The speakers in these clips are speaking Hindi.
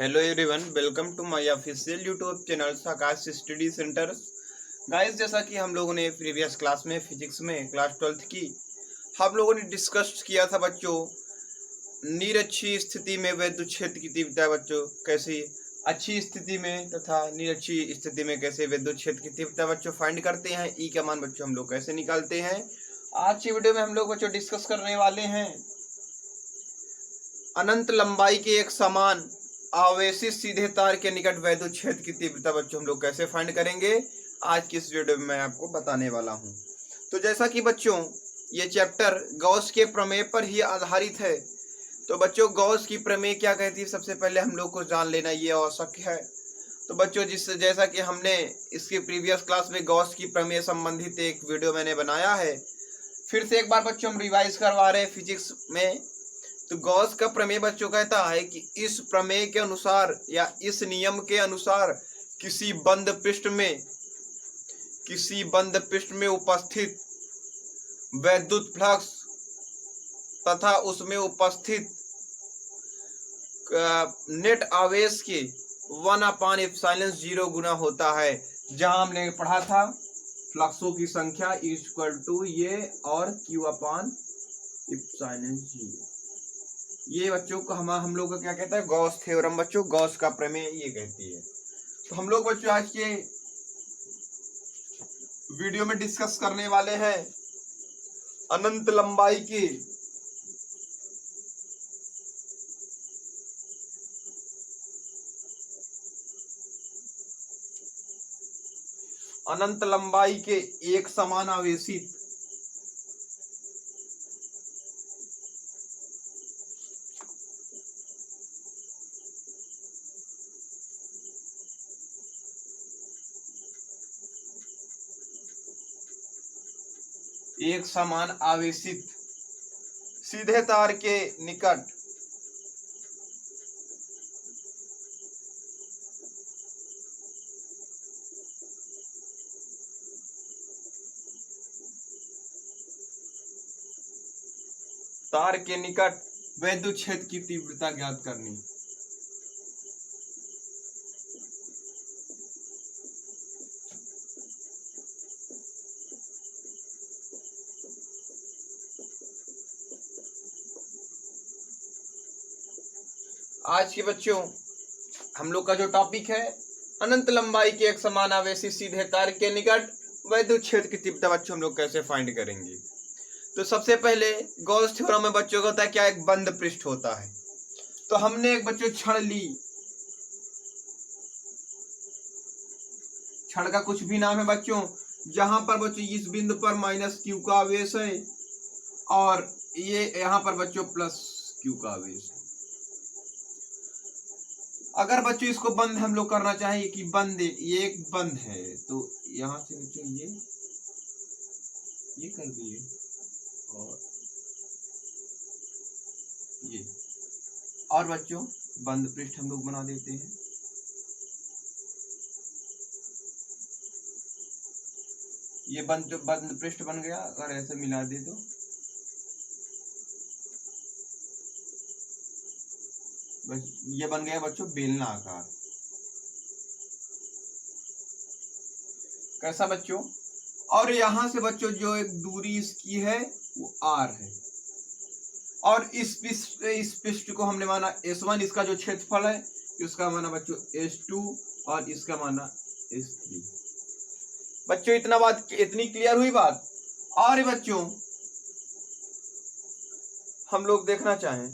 Hello everyone, welcome to my official YouTube channel Aakash study centre. Guys, जैसा कि हम लोगों ने प्रीवियस क्लास में फिजिक्स में क्लास 12th की हम लोगों ने डिस्कस किया था बच्चों, निरक्षीय स्थिति में विद्युत क्षेत्र की तीव्रता बच्चों कैसी अच्छी स्थिति में तथा निरक्षीय स्थिति में कैसे विद्युत क्षेत्र की तीव्रता बच्चों फाइंड करते हैं, ई का मान बच्चों हम लोग कैसे निकालते हैं। आज की वीडियो में हम लोग बच्चों डिस्कस करने वाले हैं अनंत लंबाई के एक समान आवेशित सीधे तार के निकट विद्युत क्षेत्र की तीव्रता बच्चों हम लोग कैसे फाइंड करेंगे, आज की इस वीडियो में मैं आपको बताने वाला हूं। तो जैसा कि बच्चों ये चैप्टर गॉस के प्रमेय पर ही आधारित है, तो बच्चों गॉस की प्रमेय क्या कहती है सबसे पहले हम लोग को जान लेना ये आवश्यक है। तो बच्चों जैसा कि हमने इसके प्रीवियस क्लास में गॉस की प्रमेय संबंधित एक वीडियो मैंने बनाया है, फिर से एक बार बच्चों हम रिवाइज करवा रहे हैं फिजिक्स में। तो गॉस का प्रमेय बच्चों कहता है कि इस प्रमेय के अनुसार या इस नियम के अनुसार किसी बंद पृष्ठ में उपस्थित वैद्युत फ्लक्स तथा उसमें उपस्थित नेट आवेश के 1/ε0 गुना होता है। जहां हमने पढ़ा था फ्लक्सों की संख्या इक्वल टू ये और Q/ε0। ये बच्चों को हम लोग का क्या कहता है, गॉस थ्योरम बच्चों, गॉस का प्रमेय ये कहती है। तो हम लोग बच्चों आज के वीडियो में डिस्कस करने वाले हैं अनंत लंबाई की एक समान आवेशित सीधे तार के निकट विद्युत क्षेत्र की तीव्रता ज्ञात करनी। आज के बच्चों हम लोग का जो टॉपिक है अनंत लंबाई के एक समान आवेशित सीधे तार के निकट विद्युत क्षेत्र की तीव्रता बच्चों हम लोग कैसे फाइंड करेंगे। तो सबसे पहले गॉस थ्योरम में बच्चों का होता है क्या, एक बंद पृष्ठ होता है। तो हमने एक बच्चों क्षण ली, क्षण का कुछ भी नाम है बच्चों, जहां पर बच्चों इस बिंदु पर -q का आवेश है और ये यहां पर बच्चों +q का आवेश है। अगर बच्चों इसको बंद हम लोग करना चाहिए कि बंद, ये एक बंद है, तो यहां से बच्चों ये कर दिए और बच्चों बंद पृष्ठ हम लोग बना देते हैं। ये बंद पृष्ठ बन गया। अगर ऐसे मिला दे तो ये बन गया बच्चों बेलना आकार। कैसा बच्चों, और यहां से बच्चों जो एक दूरी इसकी है वो r है और इस पृष्ठ को हमने माना S1, इसका जो क्षेत्रफल है उसका माना बच्चों S2 और इसका माना S3। बच्चों इतनी क्लियर हुई बात। और बच्चों हम लोग देखना चाहें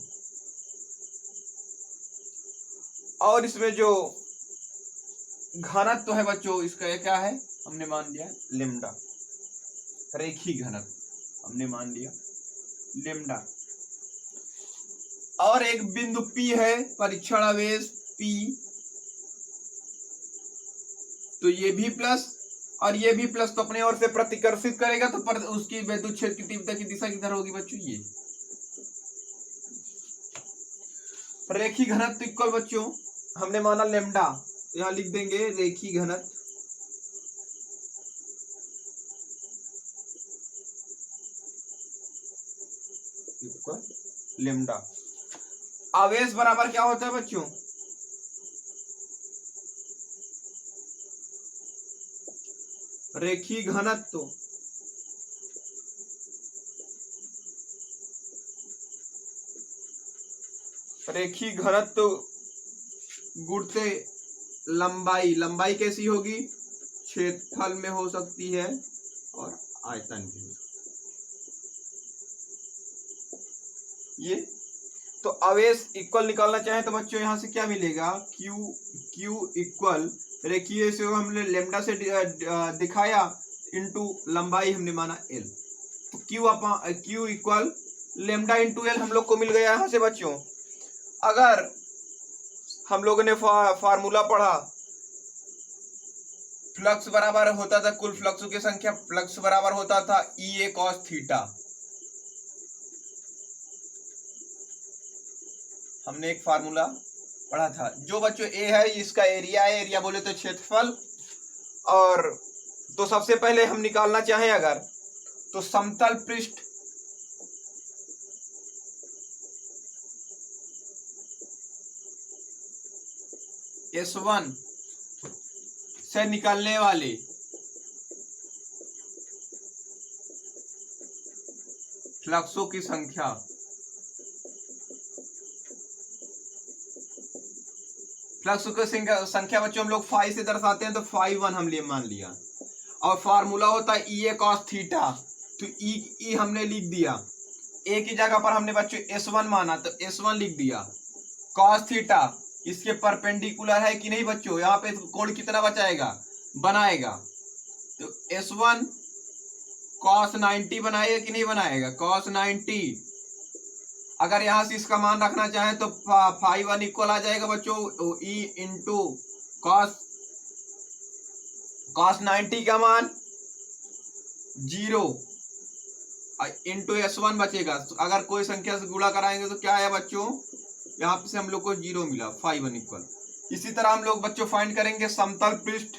और इसमें जो घनत्व है बच्चों इसका ये क्या है, हमने मान लिया लेम्डा, रेखीय घनत्व हमने मान लिया लेम्डा। और एक बिंदु P है, परीक्षण आवेश P, तो ये भी प्लस और ये भी प्लस, तो अपने ओर से प्रतिकर्षित करेगा तो उसकी विद्युत क्षेत्र की तीव्रता की दिशा किधर होगी बच्चों, ये रेखीय घनत्व इक्वल बच्चों हमने माना लेम्डा, यहां लिख देंगे रेखीय घनत्व इक्वल लेम्डा। आवेश बराबर क्या होता है बच्चों, रेखीय घनत्व गुणते लंबाई। लंबाई कैसी होगी? क्षेत्रफल में हो सकती है और आयतन भी। ये तो आवेश इक्वल निकालना चाहे तो बच्चों यहां से क्या मिलेगा? क्यू इक्वल रेखीय से हमने लेमडा से दिखाया इनटू लंबाई हमने माना एल, तो Q equal lambda into L हम लोग को मिल गया यहां से बच्चों। अगर हम लोगों ने फार्मूला पढ़ा, फ्लक्स बराबर होता था कुल फ्लक्सों की संख्या, फ्लक्स बराबर होता था ई ए कॉस थीटा। हमने एक फार्मूला पढ़ा था। जो बच्चों ए है इसका एरिया है, एरिया बोले तो क्षेत्रफल। और तो सबसे पहले हम निकालना चाहें अगर तो समतल पृष्ठ S1 से निकलने वाले फ्लक्सों की संख्या, फ्लक्सों की संख्या बच्चों हम लोग फाई से दर्शाते हैं, तो फाई 1 हम लिए मान लिया। और फार्मूला होता है ई ए कॉस थीटा, तो ई हमने लिख दिया। ए की जगह पर हमने बच्चों S1 माना तो S1 लिख दिया। कॉस थीटा इसके परपेंडिकुलर है कि नहीं बच्चों? यहाँ पे कोण कितना बनाएगा? तो S1 कॉस 90 बनाएगा कि नहीं बनाएगा? कॉस 90। अगर यहां से इसका मान रखना चाहें तो फाई 1 इक्वल आ जाएगा बच्चों ई इंटू कॉस 90 का मान 0 इंटू S1 बचेगा। अगर कोई संख्या से गुणा कराएंगे तो क्या है बच्चों? यहाँ से हम लोग को 0 मिला, फाई 1 इक्वल। इसी तरह हम लोग बच्चों फाइंड करेंगे समतल पृष्ठ,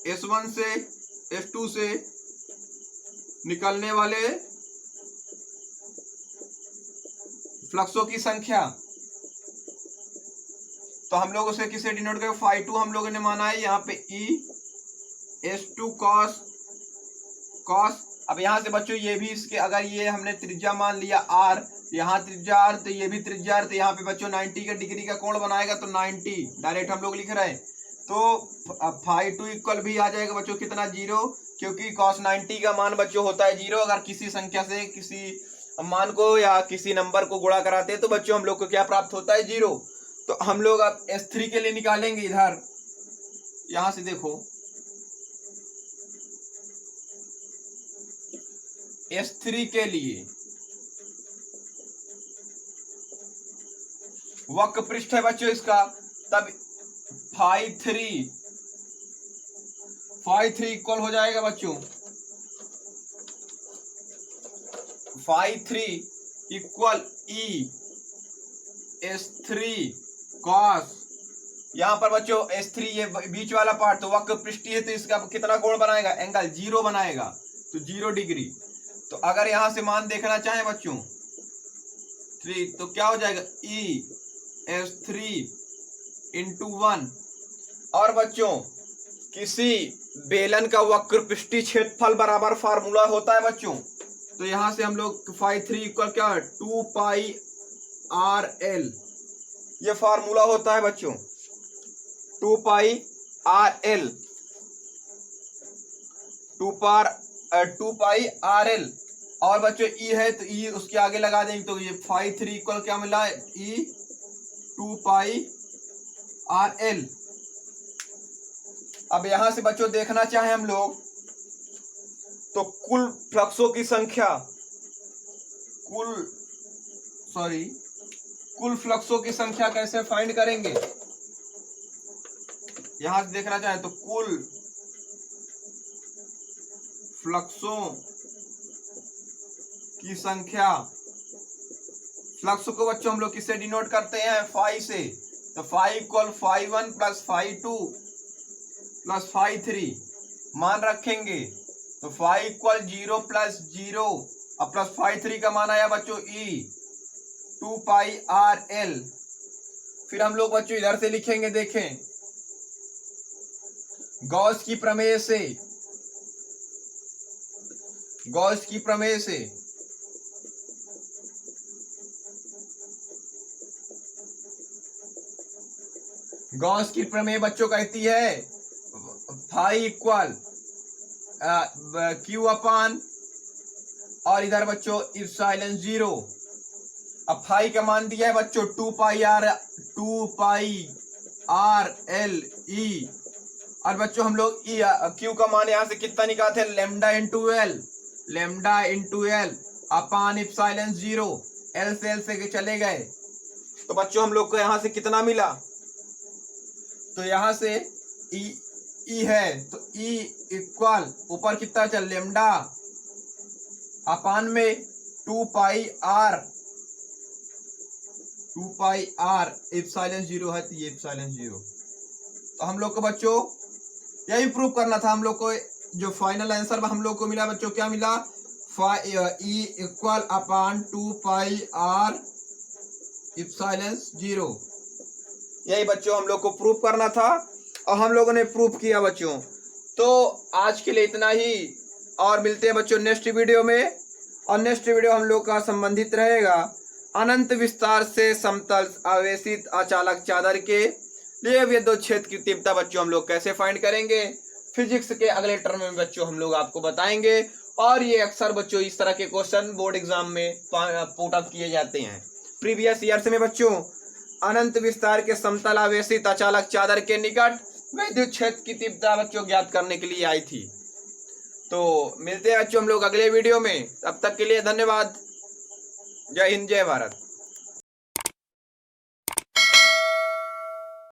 S1 से S2 से निकलने वाले फ्लक्सों की संख्या। तो हम लोग उसे किसे डिनोट करेंगे? फाई 2 हम लोगों ने माना है यहाँ पे ई S2 कॉस। अब यहाँ से बच्चों ये भी इसके, अगर ये हमने त्रिज्या मान लिया r, यहाँ त्रिज्या r, तो ये भी त्रिज्या r, तो यहाँ पे बच्चों 90 का डिग्री का कोण बनाएगा, तो 90 डायरेक्ट हम लोग लिख रहे हैं। तो फाई 2 इक्वल भी आ जाएगा बच्चों कितना? 0, क्योंकि cos 90 का मान बच्चों होता है 0। अगर किसी संख्या से किसी मान को या किसी नंबर को गुणा कराते हैं तो बच्चों हम लोग को क्या प्राप्त होता है? 0। तो हम लोग अब S3 के लिए निकालेंगे। इधर यहां से देखो S3 के लिए वक्र पृष्ठ है बच्चों इसका, तब फाई 3 इक्वल हो जाएगा बच्चों, फाई 3 इक्वल ई S3 कॉस। यहां पर बच्चों S3 ये बीच वाला पार्ट तो वक्र पृष्ठ है, तो इसका कितना कोण बनाएगा? एंगल 0 बनाएगा, तो 0 डिग्री। तो अगर यहां से मान देखना चाहें बच्चों 3, तो क्या हो जाएगा? ई S3 इंटू 1। और बच्चों किसी बेलन का वक्र पृष्ठीय क्षेत्रफल बराबर फार्मूला होता है बच्चों, तो यहां से हम लोग फाई 3 इक्वल क्या है? 2 पाई आर एल, ये फार्मूला होता है बच्चों 2 pi R L, 2 pi R L. और बच्चों ई है तो ई उसके आगे लगा देंगे, तो ये फाई 3 इक्वल क्या मिला है? ई 2 पाई आर एल। अब यहां से बच्चों देखना चाहे हम लोग तो कुल फ्लक्सों की संख्या, कुल फ्लक्सों की संख्या कैसे फाइंड करेंगे? यहां से देखना चाहे तो कुल फ्लक्सों की संख्या, फ्लक्स को बच्चों हम लोग किससे डिनोट करते हैं? फाई से। तो phi equal phi 1 plus phi 2 plus phi 3 मान रखेंगे, तो फाई इक्वल 0 प्लस 0 और प्लस फाई 3 का मान आया बच्चों ई 2 पाई आर एल। फिर हम लोग बच्चों इधर से लिखेंगे, देखें गॉस की प्रमेय से, गॉस की प्रमेय से गॉस की प्रमेय बच्चों कहती है फाई इक्वल क्यू अपान, और इधर बच्चों इप्सिलॉन 0। अब फाई का मान दिया है बच्चों 2 पाई आर एल ई, और बच्चों हम लोग क्यू का मान यहां से कितना निकालते हैं, लेमडा इंटू एल अपान इप्सिलॉन 0। एल से चले गए, तो बच्चों हम लोग को यहां से कितना मिला, तो यहां से ई है, तो ई इक्वल ऊपर कितना चल लेमडा अपान में 2 पाई आर इप्सिलॉन 0 है, तो ये इप्सिलॉन 0। तो हम लोग को बच्चों यही प्रूव करना था। हम लोग को जो फाइनल आंसर हम लोग को मिला बच्चों, क्या मिला, E equal upon 2 pi R epsilon 0। यही बच्चों हम लोग को प्रूफ करना था, और हम लोगों ने प्रूफ किया बच्चों। तो आज के लिए इतना ही, और मिलते हैं बच्चों नेक्स्ट वीडियो में। और नेक्स्ट वीडियो हम लोग का संबंधित रहेगा अनंत विस्तार से समतल आवेशित अचालक चादर के लिए विद्युत की तीव्रता बच्चों हम लोग कैसे फाइंड करेंगे, फिजिक्स के अगले टर्म में बच्चों हम लोग आपको बताएंगे। और ये अक्सर बच्चों इस तरह के क्वेश्चन बोर्ड एग्जाम में पुट अप किए जाते हैं प्रीवियस ईयर्स में बच्चों। अनंत विस्तार के समतल आवेशित अचालक चादर के निकट विद्युत क्षेत्र की तीव्रता बच्चों ज्ञात करने के लिए आई थी। तो मिलते हैं बच्चों हम लोग अगले वीडियो में, तब तक के लिए धन्यवाद। जय हिंद, जय भारत।